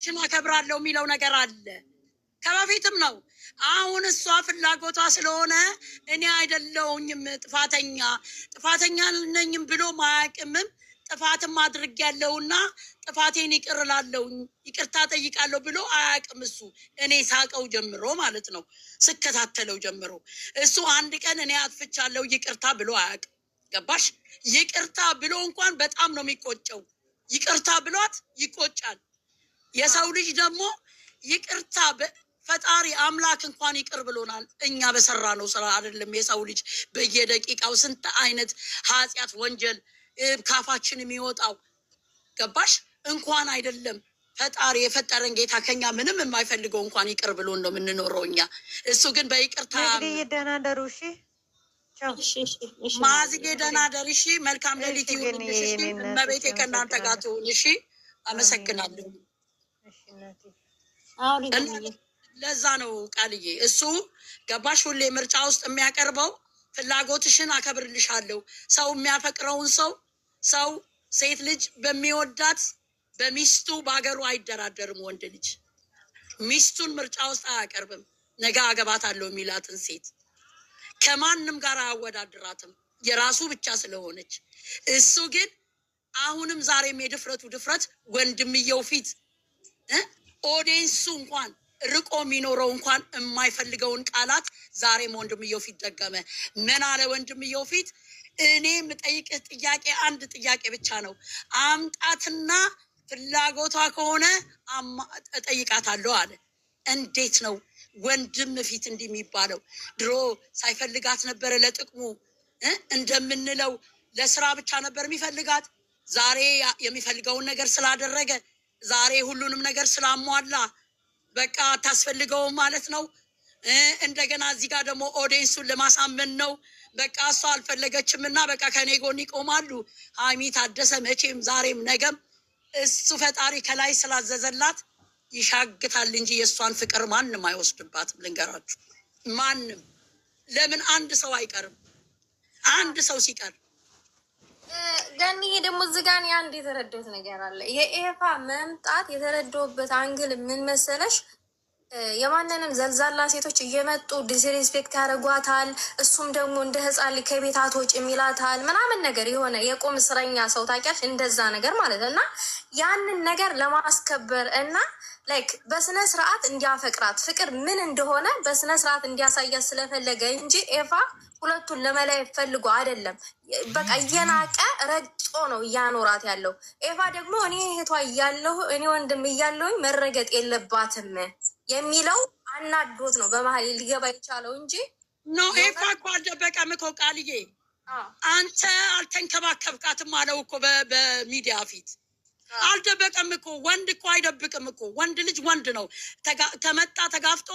ሽን አከብራለሁ የሚለው ነገር አለ። ከበፊትም ነው። አሁን እሷ ፍላጎቷ ስለሆነ እኔ አይደለሁኝም ጥፋተኛ ነኝም ብሎ ማያቅምም ጥፋትም አድርጌያለሁና ጥፋቴን ይቅር እላለሁኝ ይቅርታ ጠይቃለሁ ብሎ አያቅም። እሱ እኔ ሳቀው ጀምሮ ማለት ነው ስከታተለው ጀምሮ እሱ አንድ ቀን እኔ አጥፍቻለሁ ይቅርታ ብሎ አያቅም። ገባሽ? ይቅርታ ብሎ እንኳን በጣም ነው የሚቆጨው። ይቅርታ ብሏት ይቆጫል። የሰው ልጅ ደግሞ ይቅርታ ፈጣሪ አምላክ እንኳን ይቅር ብሎናል። እኛ በሰራ ነው ስራ አይደለም። የሰው ልጅ በየደቂቃው ስንት አይነት ኃጢአት ወንጀል ካፋችን የሚወጣው ገባሽ? እንኳን አይደለም ፈጣሪ የፈጠረን ጌታ ከኛ ምንም የማይፈልገው እንኳን ይቅር ብሎን ነው የምንኖረው እኛ። እሱ ግን በይቅርታ ደናደሩ ማዝጌ ደናደር። እሺ፣ መልካም ሌሊት ይሁንልሽ። እሺ፣ እመቤቴ ከእናንተ ጋር ትሁን። እሺ፣ አመሰግናለሁ። ለዛ ነው ቃልዬ እሱ ገባሽ ሁሌ ምርጫ ውስጥ የሚያቀርበው ፍላጎትሽን አከብርልሻለሁ። ሰው የሚያፈቅረውን ሰው ሴት ልጅ በሚወዳት በሚስቱ በሀገሩ አይደራደርም። ወንድ ልጅ ሚስቱን ምርጫ ውስጥ አያቀርብም። ነገ አገባታለሁ የሚላትን ሴት ከማንም ጋር አያወዳድራትም የራሱ ብቻ ስለሆነች። እሱ ግን አሁንም ዛሬም የድፍረቱ ድፍረት ወንድምየው ፊት ኦዲየንሱ እንኳን ርቆ የሚኖረው እንኳን የማይፈልገውን ቃላት ዛሬም ወንድምየው ፊት ደገመ። ምን አለ ወንድምየው ፊት? እኔ የምጠይቅህ ጥያቄ አንድ ጥያቄ ብቻ ነው። አምጣትና ፍላጎቷ ከሆነ እጠይቃታለሁ አለ። እንዴት ነው ወንድም ፊት እንዲህ የሚባለው? ድሮ ሳይፈልጋት ነበረ ለጥቅሙ እንደምንለው ለስራ ብቻ ነበር የሚፈልጋት። ዛሬ የሚፈልገውን ነገር ስላደረገ፣ ዛሬ ሁሉንም ነገር ስላሟላ በቃ አታስፈልገውም ማለት ነው። እንደገና እዚህ ጋር ደግሞ ኦዲየንሱን ለማሳመን ነው። በቃ እሷ አልፈለገችም እና በቃ ከኔ ጎን ይቆማሉ። ሀይሚ ታደሰ መቼም ዛሬም ነገም እሱ ፈጣሪ ከላይ ስላዘዘላት ይሻግታል እንጂ የእሷን ፍቅር ማንም አይወስድባትም። ልንገራችሁ፣ ማንም። ለምን አንድ ሰው አይቀርም? አንድ ሰው ሲቀር ገኒ ደግሞ ዝጋን አንድ የተረዳሁት ነገር አለ። የኤፋ መምጣት የተረዳሁበት አንግል ምን መሰለሽ? የማንንም ዘልዛላ ሴቶች እየመጡ ዲስሪስፔክት ያደርጓታል። እሱም ደግሞ እንደ ህፃን ከቤት አትወጭ የሚላታል ምናምን ነገር የሆነ የቁም እስረኛ ሰው ታውቂያለሽ፣ እንደዛ ነገር ማለት እና ያንን ነገር ለማስከበር እና ላይክ በስነ ስርዓት እንዲያፈቅራት ፍቅር ምን እንደሆነ በስነ ስርዓት እንዲያሳያት ስለፈለገ እንጂ ኤፋ ሁለቱን ለመለየት ፈልጎ አይደለም። በቃ እየናቀ ረግጦ ነው እያኖራት ያለው። ኤፋ ደግሞ እኔ እህቷ እያለሁ እኔ ወንድም እያለሁኝ መረገጥ የለባትም የሚለው አናዶት ነው በመሀል ሊገባ የቻለው እንጂ ኖ ኤፋ እኮ አልደበቀም እኮ ቃልዬ። አንተ አልተንከባከብካትም አለው እኮ በሚዲያ ፊት አልደበቀም እኮ። ወንድ እኮ አይደብቅም እኮ። ወንድ ልጅ ወንድ ነው። ተመጣ ተጋፍጦ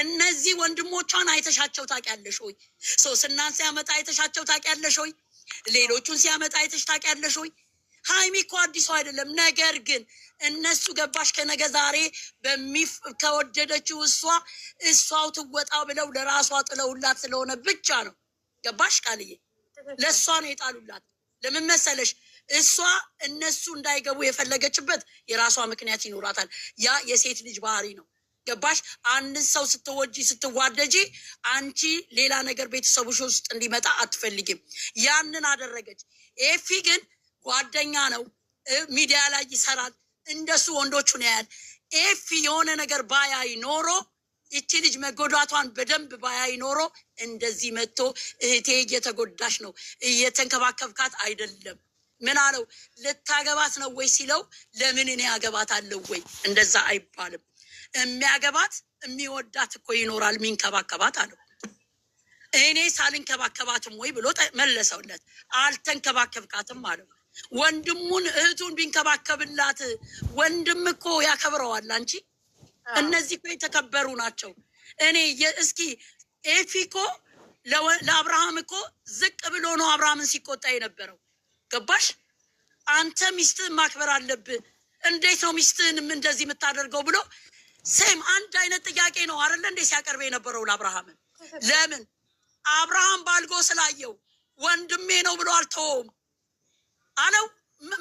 እነዚህ ወንድሞቿን አይተሻቸው ታውቂያለሽ ወይ? ሶስናን ሲያመጣ አይተሻቸው ታውቂያለሽ ወይ? ሌሎቹን ሲያመጣ አይተሽ ታውቂያለሽ ወይ? ሀይሚ እኮ አዲሱ አይደለም። ነገር ግን እነሱ ገባሽ ከነገ ዛሬ ከወደደችው እሷው ትወጣው ብለው ለራሷ ጥለውላት ስለሆነ ብቻ ነው። ገባሽ ቃልዬ? ለእሷ ነው የጣሉላት። ለምን መሰለሽ? እሷ እነሱ እንዳይገቡ የፈለገችበት የራሷ ምክንያት ይኖራታል። ያ የሴት ልጅ ባህሪ ነው። ገባሽ? አንድን ሰው ስትወጂ ስትዋደጂ አንቺ ሌላ ነገር ቤተሰቦች ውስጥ እንዲመጣ አትፈልጊም። ያንን አደረገች። ኤፊ ግን ጓደኛ ነው፣ ሚዲያ ላይ ይሰራል፣ እንደሱ ወንዶቹን ያያል። ኤፊ የሆነ ነገር ባያይ ኖሮ ይቺ ልጅ መጎዳቷን በደንብ ባያይ ኖሮ እንደዚህ መጥቶ እህቴ እየተጎዳሽ ነው እየተንከባከብካት አይደለም ምን አለው? ልታገባት ነው ወይ ሲለው ለምን እኔ አገባታለሁ ወይ? እንደዛ አይባልም። የሚያገባት የሚወዳት እኮ ይኖራል፣ የሚንከባከባት አለው። እኔ ሳልንከባከባትም ወይ ብሎ መለሰውለት። አልተንከባከብካትም አለው። ወንድሙን እህቱን ቢንከባከብላት ወንድም እኮ ያከብረዋል። አንቺ እነዚህ እኮ የተከበሩ ናቸው። እኔ እስኪ ኤፊ እኮ ለአብርሃም እኮ ዝቅ ብሎ ነው አብርሃምን ሲቆጣ የነበረው። ገባሽ? አንተ ሚስትህን ማክበር አለብህ። እንዴት ነው ሚስትህንም እንደዚህ የምታደርገው ብሎ ሴም አንድ አይነት ጥያቄ ነው አይደለ እንዴ ሲያቀርብ የነበረው ለአብርሃምን። ለምን አብርሃም ባልጎ ስላየው ወንድሜ ነው ብሎ አልተወውም አለው።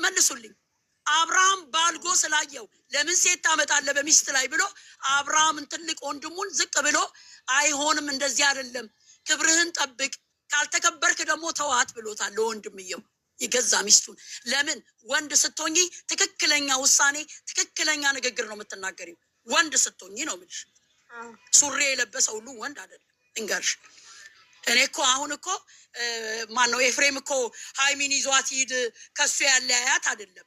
መልሱልኝ። አብርሃም ባልጎ ስላየው ለምን ሴት ታመጣለህ በሚስት ላይ ብሎ አብርሃምን ትልቅ ወንድሙን ዝቅ ብሎ አይሆንም፣ እንደዚህ አይደለም፣ ክብርህን ጠብቅ፣ ካልተከበርክ ደግሞ ተዋት ብሎታል ለወንድምየው የገዛ ሚስቱን። ለምን ወንድ ስትሆኚ ትክክለኛ ውሳኔ፣ ትክክለኛ ንግግር ነው የምትናገሪው። ወንድ ስትሆኚ ነው የምልሽ። ሱሪ የለበሰ ሁሉ ወንድ አይደለም እንገርሽ። እኔ እኮ አሁን እኮ ማነው ኤፍሬም እኮ ሃይሚን ይዟት ሂድ ከሱ ያለያያት አይደለም።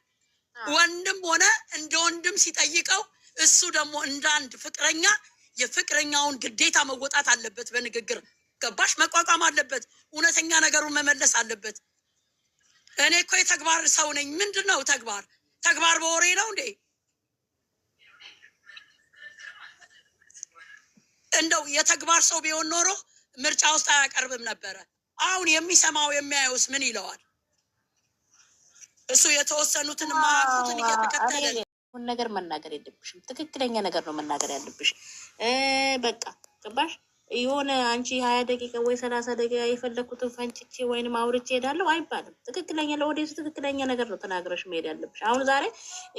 ወንድም ሆነ እንደ ወንድም ሲጠይቀው እሱ ደግሞ እንደ አንድ ፍቅረኛ የፍቅረኛውን ግዴታ መወጣት አለበት። በንግግር ገባሽ? መቋቋም አለበት። እውነተኛ ነገሩን መመለስ አለበት። እኔ እኮ የተግባር ሰው ነኝ። ምንድን ነው ተግባር? ተግባር በወሬ ነው እንዴ? እንደው የተግባር ሰው ቢሆን ኖሮ ምርጫ ውስጥ አያቀርብም ነበረ። አሁን የሚሰማው የሚያየውስ ምን ይለዋል? እሱ የተወሰኑትን ማቁትን እየተከተለ ነገር መናገር የለብሽም። ትክክለኛ ነገር ነው መናገር ያለብሽ። በቃ ገባሽ? የሆነ አንቺ 20 ደቂቃ ወይ 30 ደቂቃ የፈለኩትን ፈንጭቼ ወይንም አውርቼ ሄዳለሁ አይባልም። ትክክለኛ ለወደሱ ትክክለኛ ነገር ነው ተናግረሽ መሄድ ያለብሽ። አሁን ዛሬ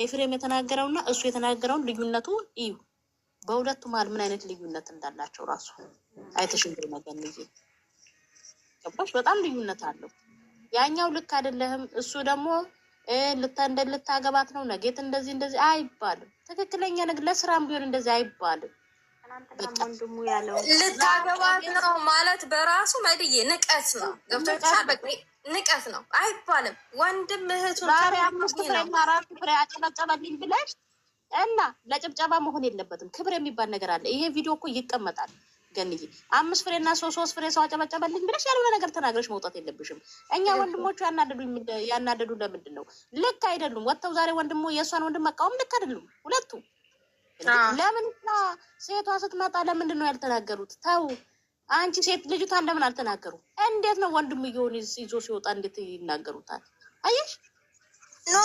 ኤፍሬም የተናገረውና እሱ የተናገረውን ልዩነቱ እዩ። በሁለቱ መሀል ምን አይነት ልዩነት እንዳላቸው ራሱ አይተሽ እንደነገር ነው። ገባሽ? በጣም ልዩነት አለው። ያኛው ልክ አይደለህም፣ እሱ ደግሞ ልታገባት ነው ነጌት እንደዚህ አይባልም። ትክክለኛ ነገር ለስራም ቢሆን እንደዚህ አይባልም። ወንድሙ ያለው ልታገባት ነው ማለት በራሱ መድዬ ንቀት ነው። ገብቶሻል? በቃ ንቀት ነው አይባልም። ወንድም እህቱ ዛሬ 5 ፍሬና 4 ፍሬ አጨበጨበልኝ ብለሽ እና ለጭብጨባ መሆን የለበትም። ክብር የሚባል ነገር አለ። ይሄ ቪዲዮ እኮ ይቀመጣል። ገንዬ 5 ፍሬና 3 ፍሬ ሰው አጨበጨበልኝ ብለሽ ያልሆነ ነገር ተናግረሽ መውጣት የለብሽም። እኛ ወንድሞቹ ያናደዱ ለምንድን ነው? ልክ አይደሉም። ወጥተው ዛሬ ወንድሙ የእሷን ወንድም መቃወም ልክ አይደሉም ሁለቱ። ለምን ሴቷ ስትመጣ ለምንድን ነው ያልተናገሩት? ተው አንቺ ሴት ልጅቷን ለምን አልተናገሩ? እንዴት ነው ወንድሙ እየሆነ ይዞ ሲወጣ እንዴት ይናገሩታል? አየሽ ኖ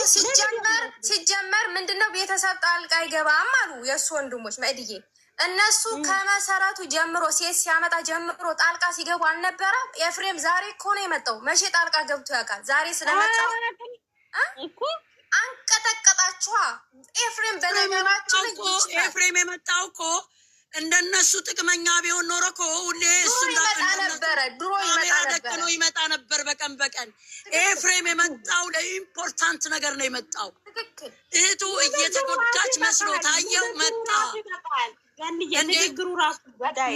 ሲጀመር ምንድነው ቤተሰብ ጣልቃ አይገባም አሉ የእሱ ወንድሞች መድዬ። እነሱ ከመሰረቱ ጀምሮ ሴት ሲያመጣ ጀምሮ ጣልቃ ሲገቡ አልነበረ? ኤፍሬም ዛሬ እኮ ነው የመጣው። መቼ ጣልቃ ገብቶ ያውቃል? ዛሬ ስለመጣ እኮ አንቀጠቀጣችኋ። ኤፍሬም በነገራችን ኤፍሬም የመጣው እኮ እንደነሱ ጥቅመኛ ቢሆን ኖሮ እኮ ሁሌ እሱ ነበረ ድሮ ይመጣ ነበር በቀን በቀን። ኤፍሬም የመጣው ለኢምፖርታንት ነገር ነው የመጣው። እህቱ እየተጎዳች መስሎ ታየው መጣ። ንግግሩ ራሱ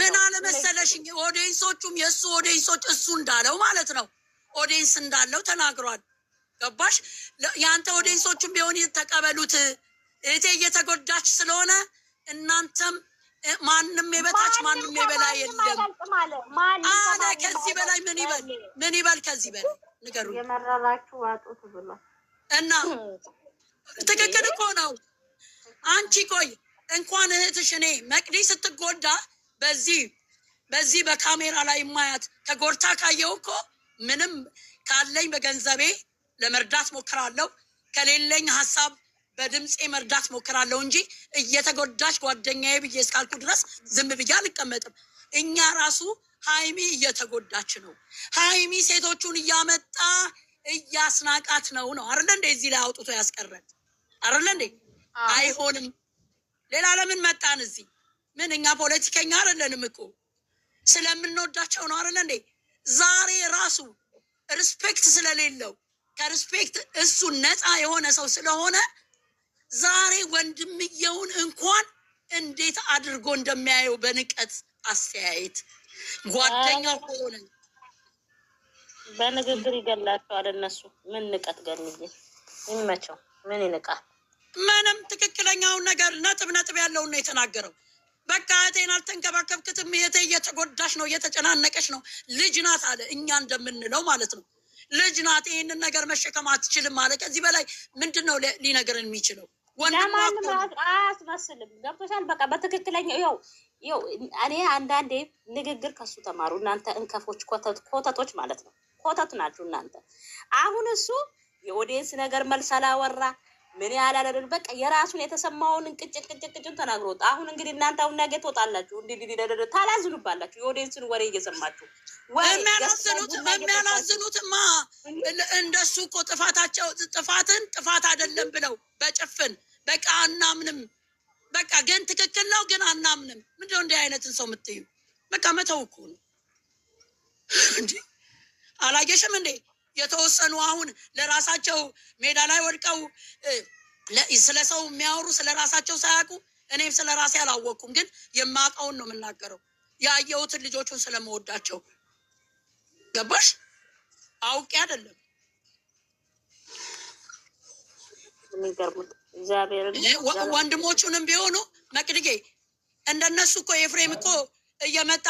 ምን አለመሰለሽኝ፣ ኦዲየንሶቹም የእሱ ኦዲየንሶች እሱ እንዳለው ማለት ነው ኦዲየንስ እንዳለው ተናግሯል። ገባሽ? የአንተ ኦዲየንሶቹም ቢሆን ተቀበሉት። እህቴ እየተጎዳች ስለሆነ እናንተም ማንም የበታች ማንም የበላይ የለም አለ። ከዚህ በላይ ምን ይበል? ከዚህ በላይ ንገሩ። የመረራችሁ ዋጡት ብሏል። እና ትክክል እኮ ነው። አንቺ ቆይ እንኳን እህትሽ እኔ መቅዲ ስትጎዳ በዚህ በካሜራ ላይ ማያት ተጎድታ ካየው እኮ ምንም ካለኝ በገንዘቤ ለመርዳት ሞክራለሁ፣ ከሌለኝ ሀሳብ በድምፄ መርዳት ሞክራለሁ እንጂ እየተጎዳች ጓደኛዬ ብዬ እስካልኩ ድረስ ዝም ብዬ አልቀመጥም። እኛ ራሱ ሃይሚ እየተጎዳች ነው። ሃይሚ ሴቶቹን እያመጣ እያስናቃት ነው አይደለ እንዴ? እዚህ ላይ አውጥቶ ያስቀረን አይደለ እንዴ? አይሆንም። ሌላ ለምን መጣን እዚህ? ምን እኛ ፖለቲከኛ አይደለንም እኮ ስለምንወዳቸው ነው አይደለ እንዴ? ዛሬ ራሱ ሪስፔክት ስለሌለው ከሪስፔክት እሱ ነፃ የሆነ ሰው ስለሆነ ዛሬ ወንድምየውን እንኳን እንዴት አድርጎ እንደሚያየው በንቀት አስተያየት ጓደኛው ሆነ በንግግር ይገላቸዋል። እነሱ ምን ንቀት ገልዬ ይመቸው ምን ይንቃል? ምንም ትክክለኛውን ነገር ነጥብ ያለውን ነው የተናገረው። በቃ እህቴን አልተንከባከብክትም፣ እህቴ እየተጎዳሽ ነው፣ እየተጨናነቀች ነው፣ ልጅ ናት አለ። እኛ እንደምንለው ማለት ነው ልጅ ናት፣ ይህንን ነገር መሸከም አትችልም አለ። ከዚህ በላይ ምንድን ነው ሊነገረን የሚችለው? ለማንም አያስመስልም። ገብቶሻል? በቃ በትክክለኛ ይኸው እኔ አንዳንዴ ንግግር ከሱ ተማሩ እናንተ እንከፎች፣ ኮተቶች ማለት ነው። ኮተት ናችሁ እናንተ። አሁን እሱ የኦዲየንስ ነገር መልስ አላወራ፣ ምን ያላደረግ በቃ የራሱን የተሰማውን እንቅጭ ተናግሮት። አሁን እንግዲህ እናንተ አሁን ነገ ትወጣላችሁ እንዴ ታላዝኑባላችሁ። የኦዲየንስን ወሬ እየሰማችሁ የሚያላዝኑትማ እንደሱ እኮ ጥፋትን ጥፋት አይደለም ብለው በጭፍን በቃ አናምንም በቃ ግን ትክክል ነው ግን አናምንም። ምንድነው እንዲህ አይነትን ሰው የምትዩ? በቃ መተው እኮ ነው እንዴ። አላየሽም እንዴ የተወሰኑ አሁን ለራሳቸው ሜዳ ላይ ወድቀው ስለ ሰው የሚያወሩ ስለ ራሳቸው ሳያውቁ፣ እኔም ስለ ራሴ አላወቅኩም፣ ግን የማውቀውን ነው የምናገረው። ያየሁትን ልጆቹን ስለመወዳቸው ገባሽ? አውቄ አይደለም። ወንድሞቹንም ቢሆኑ መቅድጌ እንደነሱ እኮ ኤፍሬም እኮ እየመጣ